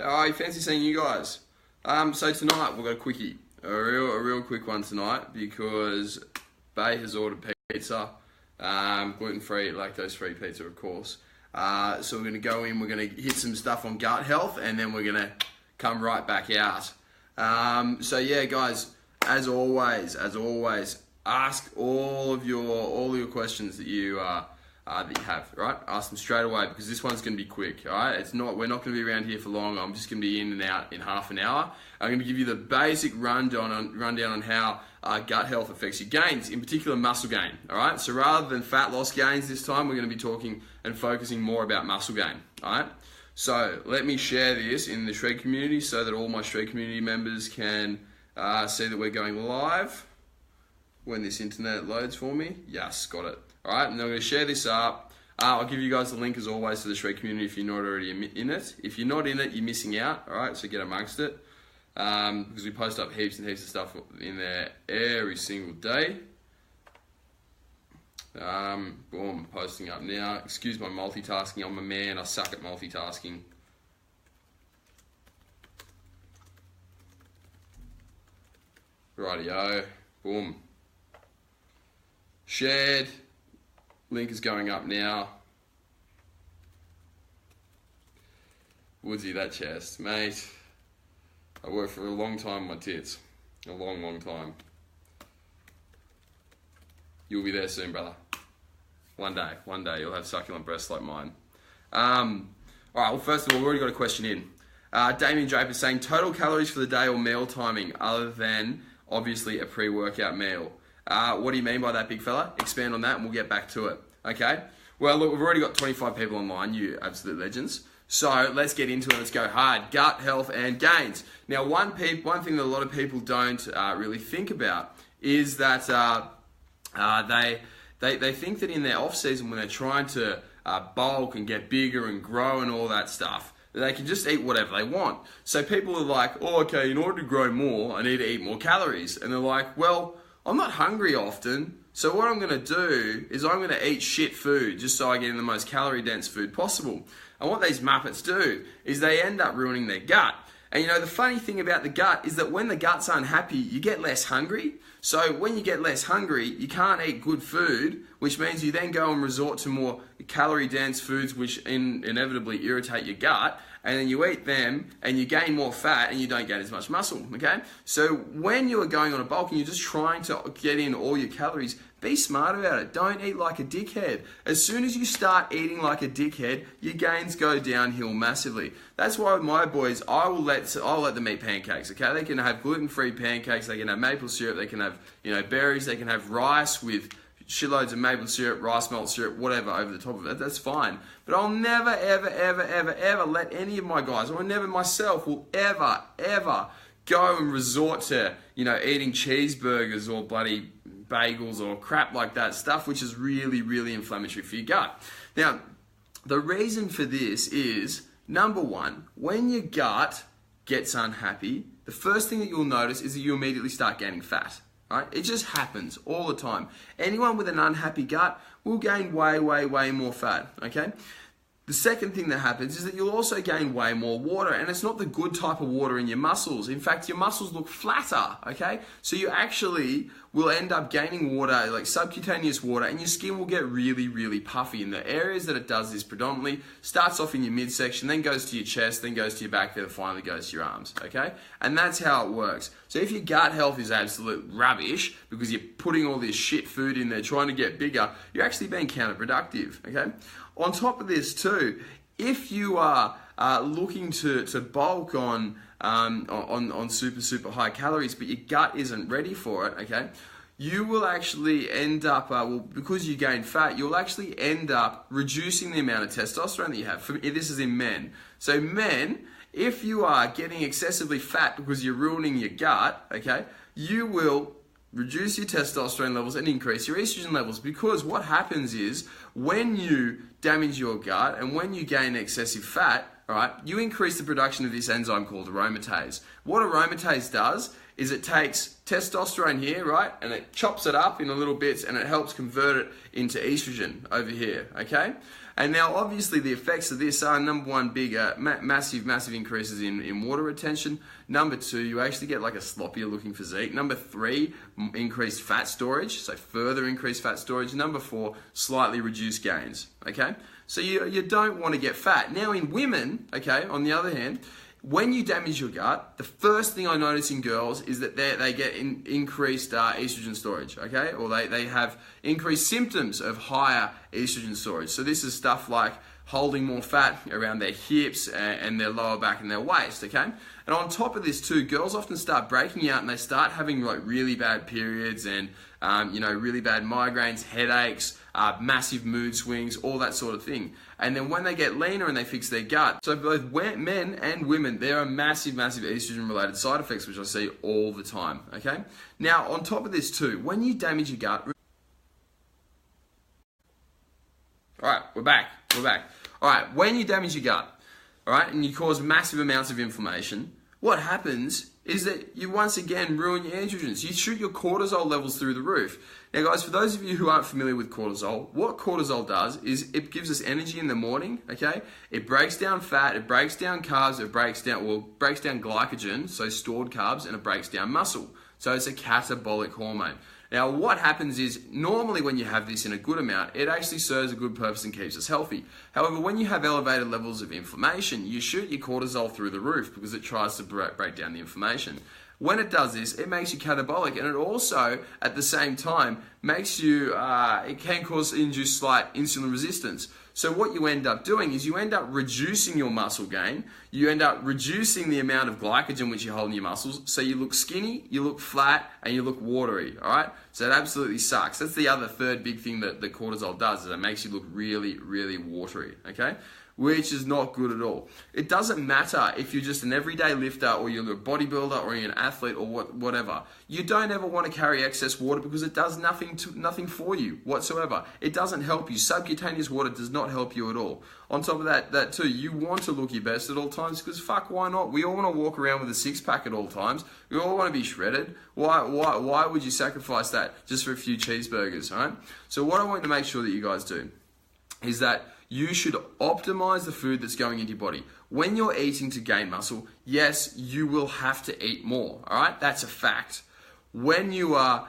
I fancy seeing you guys. So tonight we've got a quickie, a real quick one tonight because Bay has ordered pizza, gluten-free, lactose-free pizza, of course. So we're going to go in, we're going to hit some stuff on gut health, and then we're going to come right back out. So yeah, guys, as always, ask all your questions that you have, right? Ask them straight away because this one's going to be quick, all right? We're not going to be around here for long. I'm just going to be in and out in half an hour. I'm going to give you the basic rundown on how gut health affects your gains, in particular muscle gain, all right? So rather than fat loss gains this time, we're going to be talking and focusing more about muscle gain, all right? So let me share this in the Shred community so that all my Shred community members can see that we're going live when this internet loads for me. Yes, got it. All right, and I'm going to share this up. I'll give you guys the link as always to the Shred community if you're not already in it. If you're not in it, you're missing out. All right, so get amongst it because we post up heaps and heaps of stuff in there every single day. Boom, posting up now. Excuse my multitasking. I'm a man. I suck at multitasking. Rightio. Boom. Shared. Link is going up now. Woodsy, that chest. Mate, I worked for a long time on my tits. A long time. You'll be there soon, brother. One day you'll have succulent breasts like mine. Alright, well first of all, we've already got a question in. Damien Draper saying, total calories for the day or meal timing other than obviously a pre-workout meal. What do you mean by that, big fella? Expand on that and we'll get back to it. Okay? Well, look, we've already got 25 people online, you absolute legends. So let's get into it. Let's go hard. Gut health and gains. Now, one thing that a lot of people don't really think about is that they think that in their off season when they're trying to bulk and get bigger and grow and all that stuff, they can just eat whatever they want. So people are like, oh, okay, in order to grow more, I need to eat more calories. And they're like, well, I'm not hungry often, so what I'm going to do is I'm going to eat shit food just so I get in the most calorie dense food possible. And what these muppets do is they end up ruining their gut. And you know, the funny thing about the gut is that when the gut's unhappy, you get less hungry. So when you get less hungry, you can't eat good food, which means you then go and resort to more calorie dense foods, which inevitably irritate your gut. And then you eat them and you gain more fat and you don't gain as much muscle, okay? So when you are going on a bulk and you're just trying to get in all your calories, be smart about it. Don't eat like a dickhead. As soon as you start eating like a dickhead, your gains go downhill massively. That's why with my boys, I'll let them eat pancakes, okay? They can have gluten-free pancakes, they can have maple syrup, they can have, berries, they can have rice with shitloads of maple syrup, rice malt syrup, whatever over the top of it. That's fine. But I'll never, ever let any of my guys, or never myself, will ever go and resort to, eating cheeseburgers or bloody bagels or crap like that, stuff which is really inflammatory for your gut. Now, the reason for this is, number one, when your gut gets unhappy, the first thing that you'll notice is that you immediately start gaining fat. Right? It just happens all the time. Anyone with an unhappy gut will gain way more fat, okay? The second thing that happens is that you'll also gain way more water, and it's not the good type of water in your muscles. In fact, your muscles look flatter, okay? So you actually will end up gaining water, like subcutaneous water, and your skin will get really puffy. And the areas that it does this predominantly starts off in your midsection, then goes to your chest, then goes to your back, then finally goes to your arms, okay? And that's how it works. So if your gut health is absolute rubbish because you're putting all this shit food in there trying to get bigger, you're actually being counterproductive, okay? On top of this too, if you are looking to bulk on super high calories, but your gut isn't ready for it, okay, you will actually end up, because you gain fat, you'll actually end up reducing the amount of testosterone that you have. This is in men. So men, if you are getting excessively fat because you're ruining your gut, okay, you will reduce your testosterone levels and increase your estrogen levels, because what happens is when you damage your gut and when you gain excessive fat, right, you increase the production of this enzyme called aromatase. What aromatase does is it takes testosterone here, right, and it chops it up in little bits and it helps convert it into estrogen over here, okay? And now, obviously, the effects of this are, number one, big, massive increases in water retention. Number two, you actually get like a sloppier looking physique. Number three, increased fat storage, so further increased fat storage. Number four, slightly reduced gains, okay? So you don't want to get fat. Now, in women, okay, on the other hand, when you damage your gut, the first thing I notice in girls is that they get increased estrogen storage, okay? Or they have increased symptoms of higher estrogen storage. So this is stuff like holding more fat around their hips and their lower back and their waist, okay? And on top of this too, girls often start breaking out and they start having like really bad periods and really bad migraines, headaches, massive mood swings, all that sort of thing. And then when they get leaner and they fix their gut, so both men and women, there are massive estrogen-related side effects, which I see all the time, okay? Now, on top of this too, when you damage your gut... All right, we're back. All right, when you damage your gut, all right, and you cause massive amounts of inflammation, what happens is that you once again ruin your androgens. You shoot your cortisol levels through the roof. Now guys, for those of you who aren't familiar with cortisol, what cortisol does is it gives us energy in the morning, okay? It breaks down fat, it breaks down carbs, it breaks down glycogen, so stored carbs, and it breaks down muscle. So it's a catabolic hormone. Now what happens is, normally when you have this in a good amount, it actually serves a good purpose and keeps us healthy. However, when you have elevated levels of inflammation, you shoot your cortisol through the roof because it tries to break down the inflammation. When it does this, it makes you catabolic, and it also, at the same time, makes you, it can induce slight insulin resistance. So what you end up doing is you end up reducing your muscle gain, you end up reducing the amount of glycogen which you hold in your muscles, so you look skinny, you look flat, and you look watery, all right? So it absolutely sucks. That's the other third big thing that the cortisol does, is it makes you look really watery, okay? Which is not good at all. It doesn't matter if you're just an everyday lifter or you're a bodybuilder or you're an athlete or whatever. You don't ever want to carry excess water because it does nothing for you whatsoever. It doesn't help you. Subcutaneous water does not help you at all. On top of that too, you want to look your best at all times because fuck, why not? We all want to walk around with a six-pack at all times. We all want to be shredded. Why would you sacrifice that just for a few cheeseburgers, all right? So what I want to make sure that you guys do is that you should optimize the food that's going into your body. When you're eating to gain muscle, yes, you will have to eat more, all right? That's a fact. When you are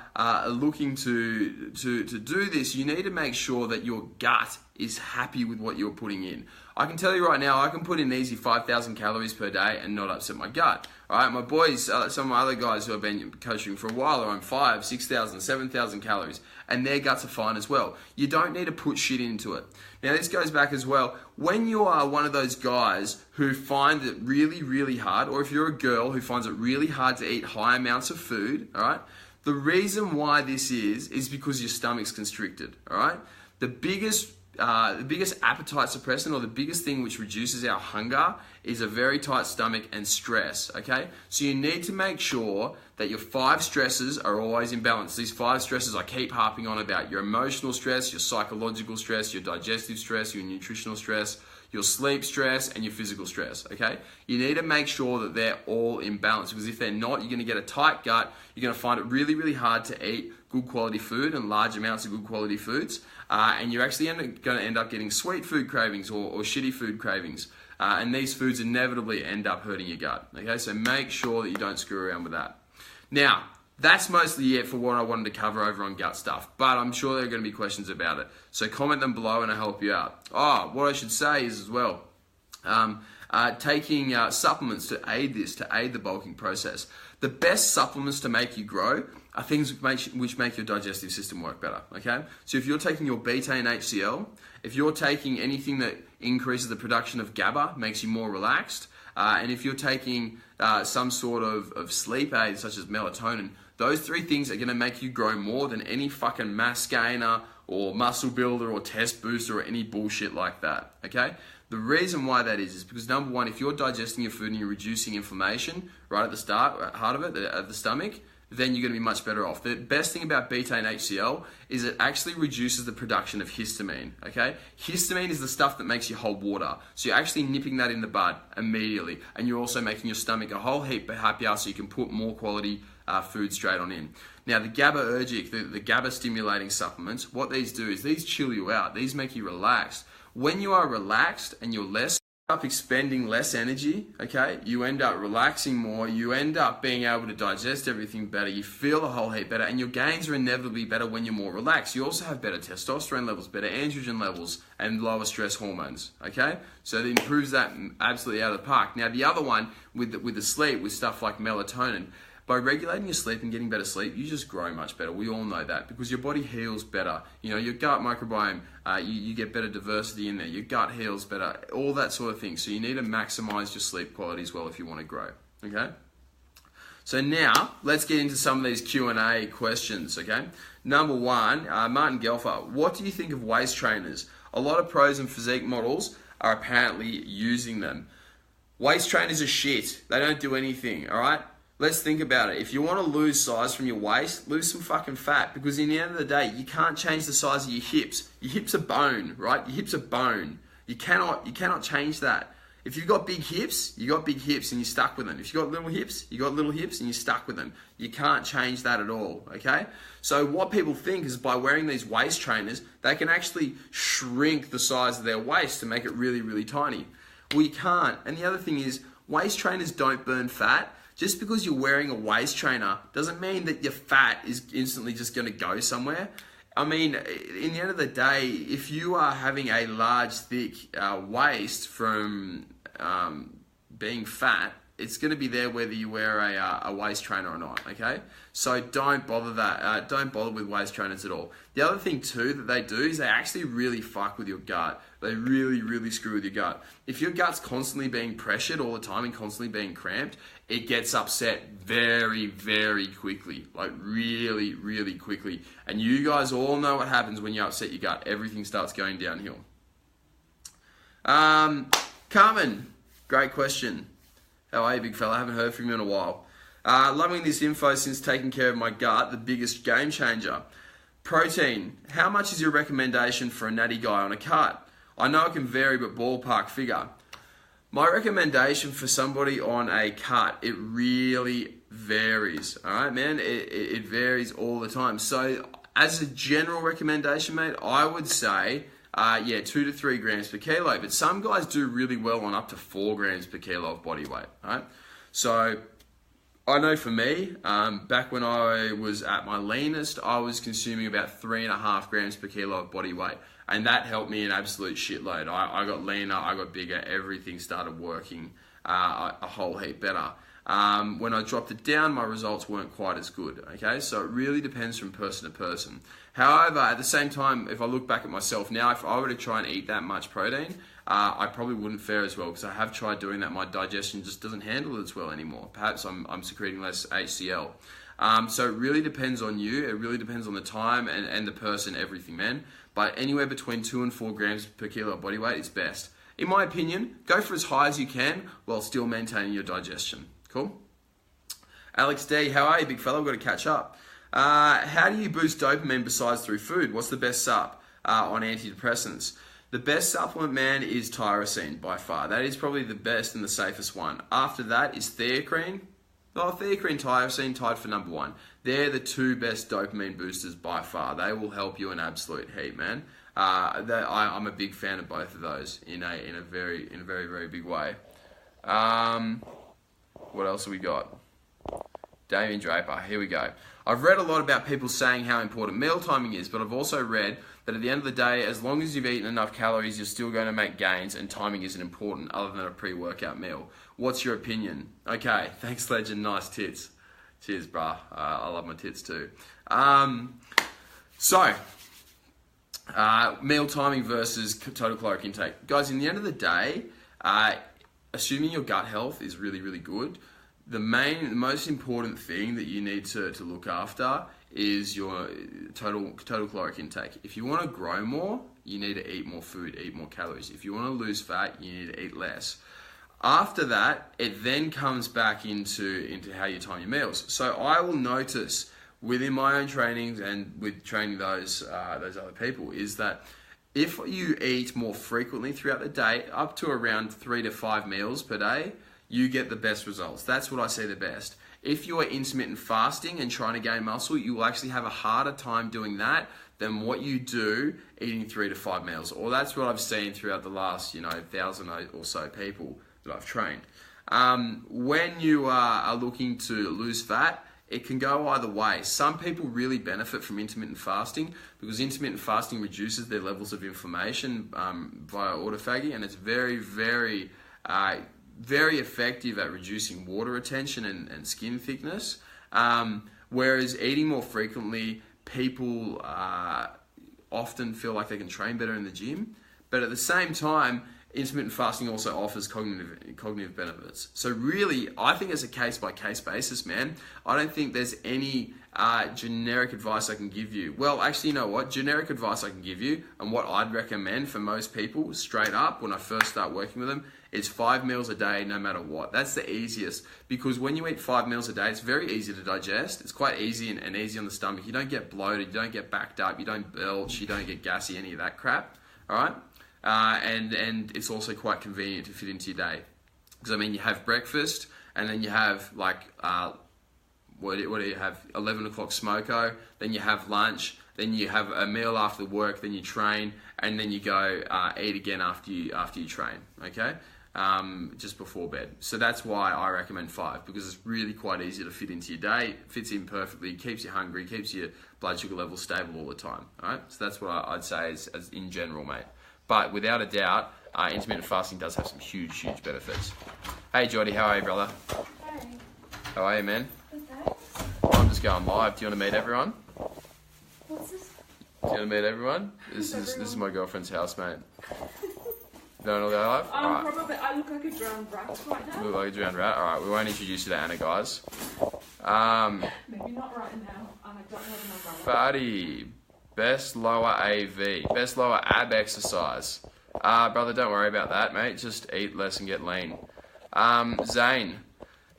looking to do this, you need to make sure that your gut is happy with what you're putting in. I can tell you right now, I can put in easy 5,000 calories per day and not upset my gut. All right, my boys, some of my other guys who have been coaching for a while are on 5,000, 6,000, 7,000 calories, and their guts are fine as well. You don't need to put shit into it. Now, this goes back as well. When you are one of those guys who find it really hard, or if you're a girl who finds it really hard to eat high amounts of food, all right, the reason why this is because your stomach's constricted, all right? The biggest appetite suppressant, or the biggest thing which reduces our hunger, is a very tight stomach and stress, okay? So you need to make sure that your 5 stresses are always in balance. These 5 stresses I keep harping on about: your emotional stress, your psychological stress, your digestive stress, your nutritional stress, your sleep stress, and your physical stress, okay? You need to make sure that they're all in balance, because if they're not, you're gonna get a tight gut, you're gonna find it really hard to eat good quality food and large amounts of good quality foods, and you're actually gonna end up getting sweet food cravings or shitty food cravings, and these foods inevitably end up hurting your gut, okay? So make sure that you don't screw around with that. Now, that's mostly it for what I wanted to cover over on gut stuff, but I'm sure there are going to be questions about it. So comment them below and I'll help you out. Oh, what I should say is as well, taking supplements to aid the bulking process. The best supplements to make you grow are things which make your digestive system work better, okay? So if you're taking your betaine HCl, if you're taking anything that increases the production of GABA, makes you more relaxed, and if you're taking some sort of sleep aid such as melatonin, those 3 things are going to make you grow more than any fucking mass gainer or muscle builder or test booster or any bullshit like that, okay? The reason why that is because, number one, if you're digesting your food and you're reducing inflammation right at the start, heart of it, at the stomach, then you're going to be much better off. The best thing about betaine HCl is it actually reduces the production of histamine, okay? Histamine is the stuff that makes you hold water. So you're actually nipping that in the bud immediately, and you're also making your stomach a whole heap happier so you can put more quality food straight on in. Now, the GABAergic, the GABA stimulating supplements, what these do is these chill you out. These make you relaxed. when you are relaxed and you're less up expending less energy, okay, you end up relaxing more, you end up being able to digest everything better, you feel a whole heap better, and your gains are inevitably better when you're more relaxed. You also have better testosterone levels, better androgen levels, and lower stress hormones, okay? So it improves that absolutely out of the park. Now the other one, with the sleep, with stuff like melatonin, by regulating your sleep and getting better sleep, you just grow much better. We all know that because your body heals better. You know, your gut microbiome, you get better diversity in there. Your gut heals better, all that sort of thing. So you need to maximize your sleep quality as well if you want to grow, okay? So now, let's get into some of these Q&A questions, okay? Number one, Martin Gelfer, what do you think of waist trainers? A lot of pros and physique models are apparently using them. Waist trainers are shit. They don't do anything, all right? Let's think about it. If you want to lose size from your waist, lose some fucking fat, because in the end of the day, you can't change the size of your hips. Your hips are bone, right? Your hips are bone. You cannot change that. If you've got big hips, you got big hips and you're stuck with them. If you've got little hips, you got little hips and you're stuck with them. You can't change that at all, okay? So what people think is by wearing these waist trainers, they can actually shrink the size of their waist to make it really, really tiny. Well, you can't. And the other thing is, waist trainers don't burn fat. Just because you're wearing a waist trainer doesn't mean that your fat is instantly just going to go somewhere. I mean, in the end of the day, if you are having a large, thick waist from being fat, it's going to be there whether you wear a waist trainer or not, okay? So don't bother don't bother with waist trainers at all. The other thing too that they do is they actually really fuck with your gut. They really, really screw with your gut. If your gut's constantly being pressured all the time and constantly being cramped, it gets upset very, very quickly. Like really, really quickly. And you guys all know what happens when you upset your gut. Everything starts going downhill. Carmen, great question. How are you, big fella? I haven't heard from you in a while. Loving this info since taking care of my gut, the biggest game changer. Protein. How much is your recommendation for a natty guy on a cut? I know it can vary, but ballpark figure. My recommendation for somebody on a cut, it really varies. All right, man? It varies all the time. So as a general recommendation, mate, I would say, 2 to 3 grams per kilo. But some guys do really well on up to 4 grams per kilo of body weight. All right? So I know for me, back when I was at my leanest, I was consuming about 3.5 grams per kilo of body weight. And that helped me an absolute shitload. I got leaner, I got bigger, everything started working a whole heap better. When I dropped it down, my results weren't quite as good, okay? So it really depends from person to person. However, at the same time, if I look back at myself now, if I were to try and eat that much protein, I probably wouldn't fare as well because I have tried doing that. My digestion just doesn't handle it as well anymore. Perhaps I'm secreting less HCl. So it really depends on you. It really depends on the time and the person, everything, man. But anywhere between 2 and 4 grams per kilo of body weight is best. In my opinion, go for as high as you can while still maintaining your digestion. Cool? Alex D, how are you, big fella? I've got to catch up. How do you boost dopamine besides through food? What's the best sup on antidepressants? The best supplement, man, is tyrosine by far. That is probably the best and the safest one. After that is theocrine. Oh, theocrine, tyrosine, tied for number 1. They're the 2 best dopamine boosters by far. They will help you an absolute heap, man. I'm a big fan of both of those in a very, very big way. What else have we got? Damien Draper, here we go. I've read a lot about people saying how important meal timing is, but I've also read that at the end of the day, as long as you've eaten enough calories, you're still going to make gains, and timing isn't important other than a pre-workout meal. What's your opinion? Okay, thanks, legend. Nice tits. Cheers, bruh. I love my tits too. Meal timing versus total caloric intake. Guys, in the end of the day, assuming your gut health is really, really good, the most important thing that you need to look after is your total caloric intake. If you want to grow more, you need to eat more food, eat more calories. If you want to lose fat, you need to eat less. After that, it then comes back into how you time your meals. So I will notice within my own trainings and with training those other people is that if you eat more frequently throughout the day, up to around 3 to 5 meals per day, you get the best results. That's what I see the best. If you are intermittent fasting and trying to gain muscle, you will actually have a harder time doing that than what you do eating 3 to 5 meals. Or that's what I've seen throughout the last, 1,000 or so people that I've trained. When you are looking to lose fat, it can go either way. Some people really benefit from intermittent fasting because intermittent fasting reduces their levels of inflammation via autophagy, and it's very, very, very effective at reducing water retention and skin thickness. Whereas eating more frequently, people often feel like they can train better in the gym, but at the same time, intermittent fasting also offers cognitive benefits. So really, I think it's a case-by-case basis, man. I don't think there's any generic advice I can give you. Well, actually, you know what? Generic advice I can give you, and what I'd recommend for most people, straight up, when I first start working with them, is 5 meals a day, no matter what. That's the easiest, because when you eat 5 meals a day, it's very easy to digest. It's quite easy and easy on the stomach. You don't get bloated, you don't get backed up, you don't belch, you don't get gassy, any of that crap, all right? And it's also quite convenient to fit into your day, because I mean, you have breakfast, and then you have like what do you have? 11 o'clock smoko. Then you have lunch. Then you have a meal after work. Then you train, and then you go eat again after you train. Okay, just before bed. So that's why I recommend 5, because it's really quite easy to fit into your day. It fits in perfectly. Keeps you hungry. Keeps your blood sugar levels stable all the time. All right. So that's what I'd say as in general, mate. But without a doubt, intermittent fasting does have some huge, huge benefits. Hey, Jody, how are you, brother? Hey. How are you, man? Good, thanks. I'm just going live. Do you want to meet everyone? What's this? Do you want to meet everyone? This is my girlfriend's house, mate. Don't want to go live? Alright. Probably. I look like a drowned rat right now. You look like a drowned rat? Alright, we won't introduce you to Anna, guys. Maybe not right now. I don't have my brother. Fatty. Best lower AV. Best lower ab exercise. Brother, don't worry about that, mate. Just eat less and get lean. Zane.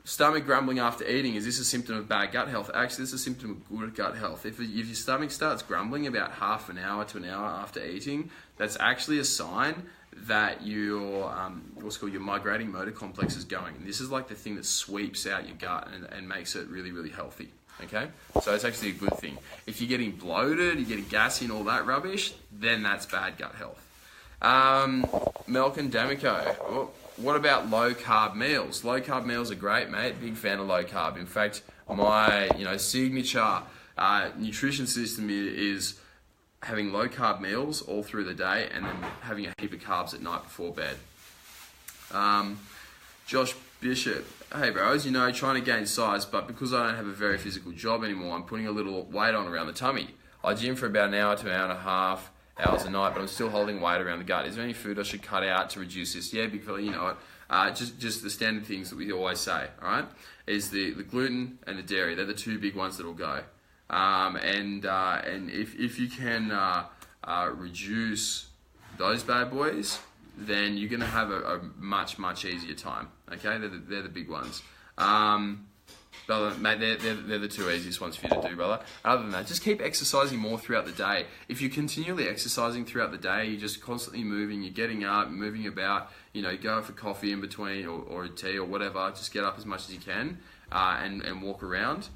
Stomach grumbling after eating. Is this a symptom of bad gut health? Actually, this is a symptom of good gut health. If your stomach starts grumbling about half an hour to an hour after eating, that's actually a sign that your what's called your migrating motor complex is going. And this is like the thing that sweeps out your gut and makes it really, really healthy. Okay, so it's actually a good thing. If you're getting bloated, you're getting gassy and all that rubbish, then that's bad gut health. Melkin D'Amico, what about low carb meals? Low carb meals are great, mate. Big fan of low carb. In fact, my signature nutrition system is having low carb meals all through the day and then having a heap of carbs at night before bed. Josh Bishop, hey bro, as you know, trying to gain size, but because I don't have a very physical job anymore, I'm putting a little weight on around the tummy. I gym for about an hour to an hour and a half hours a night, but I'm still holding weight around the gut. Is there any food I should cut out to reduce this? Yeah, big fella, you know it. Just the standard things that we always say, all right, is the gluten and the dairy. They're the two big ones that'll go. And if you can reduce those bad boys, then you're going to have a much, much easier time. Okay, they're the big ones. Brother, mate, they're the two easiest ones for you to do, brother. Other than that, just keep exercising more throughout the day. If you're continually exercising throughout the day, you're just constantly moving, you're getting up, moving about, go for coffee in between or a tea or whatever, just get up as much as you can and walk around,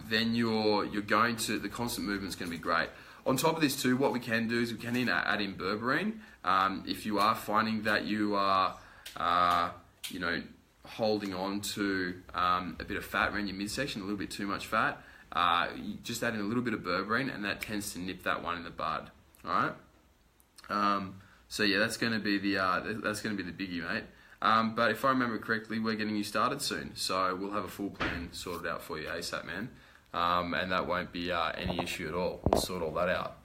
then you're going to, the constant movement's going to be great. On top of this too, what we can do is we can add in berberine. If you are finding that you are, holding on to a bit of fat around your midsection, a little bit too much fat, you just add in a little bit of berberine, and that tends to nip that one in the bud. All right. So yeah, that's going to be the biggie, mate. But if I remember correctly, we're getting you started soon, so we'll have a full plan sorted out for you ASAP, man. And that won't be any issue at all. We'll sort all that out.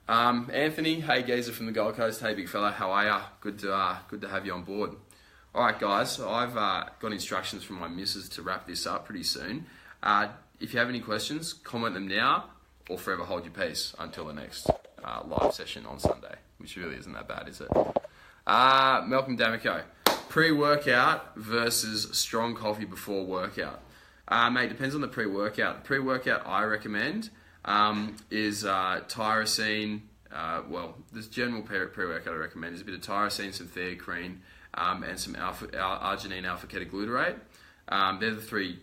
Anthony, hey Gazer from the Gold Coast. Hey big fella, how are ya? Good to have you on board. All right, guys, I've got instructions from my missus to wrap this up pretty soon. If you have any questions, comment them now or forever hold your peace until the next live session on Sunday, which really isn't that bad, is it? Malcolm D'Amico, pre-workout versus strong coffee before workout. Mate, depends on the pre-workout. The pre-workout I recommend is tyrosine. This general pre-workout I recommend is a bit of tyrosine, some theocrine, and some arginine alpha-ketoglutarate. They're the three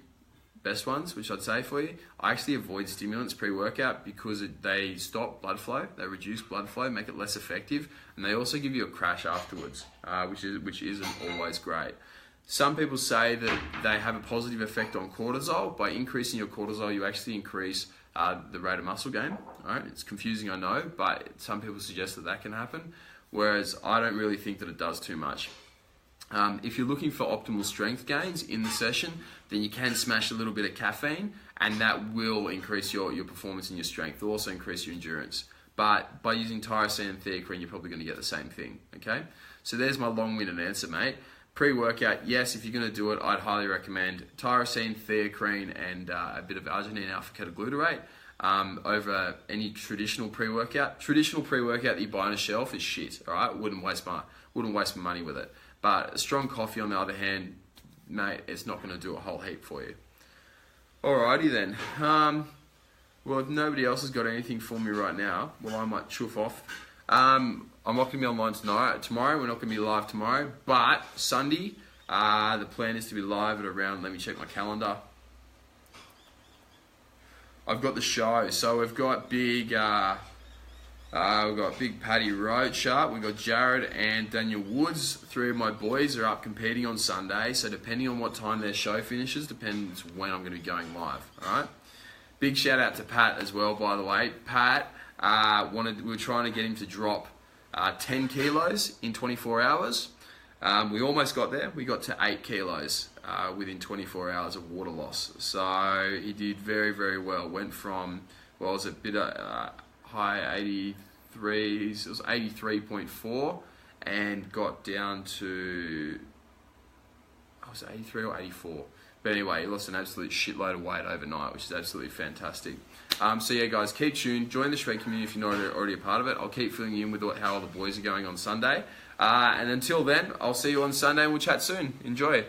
best ones, which I'd say for you. I actually avoid stimulants pre-workout because they stop blood flow, they reduce blood flow, make it less effective, and they also give you a crash afterwards, which isn't always great. Some people say that they have a positive effect on cortisol. By increasing your cortisol, you actually increase the rate of muscle gain. All right, it's confusing, I know, but some people suggest that can happen, whereas I don't really think that it does too much. If you're looking for optimal strength gains in the session, then you can smash a little bit of caffeine, and that will increase your performance and your strength. It'll also increase your endurance. But by using tyrosine and theocrine, you're probably going to get the same thing, okay? So there's my long-winded answer, mate. Pre-workout, yes, if you're going to do it, I'd highly recommend tyrosine, theocrine, and a bit of arginine alpha-ketoglutarate over any traditional pre-workout. Traditional pre-workout that you buy on a shelf is shit, all right? Wouldn't waste my money with it. But a strong coffee, on the other hand, mate, it's not going to do a whole heap for you. Alrighty then. Well, if nobody else has got anything for me right now, well, I might chuff off. I'm not going to be online tomorrow. We're not going to be live tomorrow. But Sunday, the plan is to be live at around, let me check my calendar. I've got the show. So we've got big Paddy Roach up. We've got Jared and Daniel Woods. 3 of my boys are up competing on Sunday. So depending on what time their show finishes, depends when I'm going to be going live. All right. Big shout out to Pat as well, by the way. Pat we were trying to get him to drop 10 kilos in 24 hours. We almost got there. We got to 8 kilos within 24 hours of water loss. So he did very, very well. Went from, well, it was a bit high 83s, it was 83.4, and got down to, was it 83 or 84? But anyway, he lost an absolute shitload of weight overnight, which is absolutely fantastic. So yeah, guys, keep tuned. Join the Shred community if you're not already a part of it. I'll keep filling you in with how all the boys are going on Sunday. And until then, I'll see you on Sunday and we'll chat soon. Enjoy.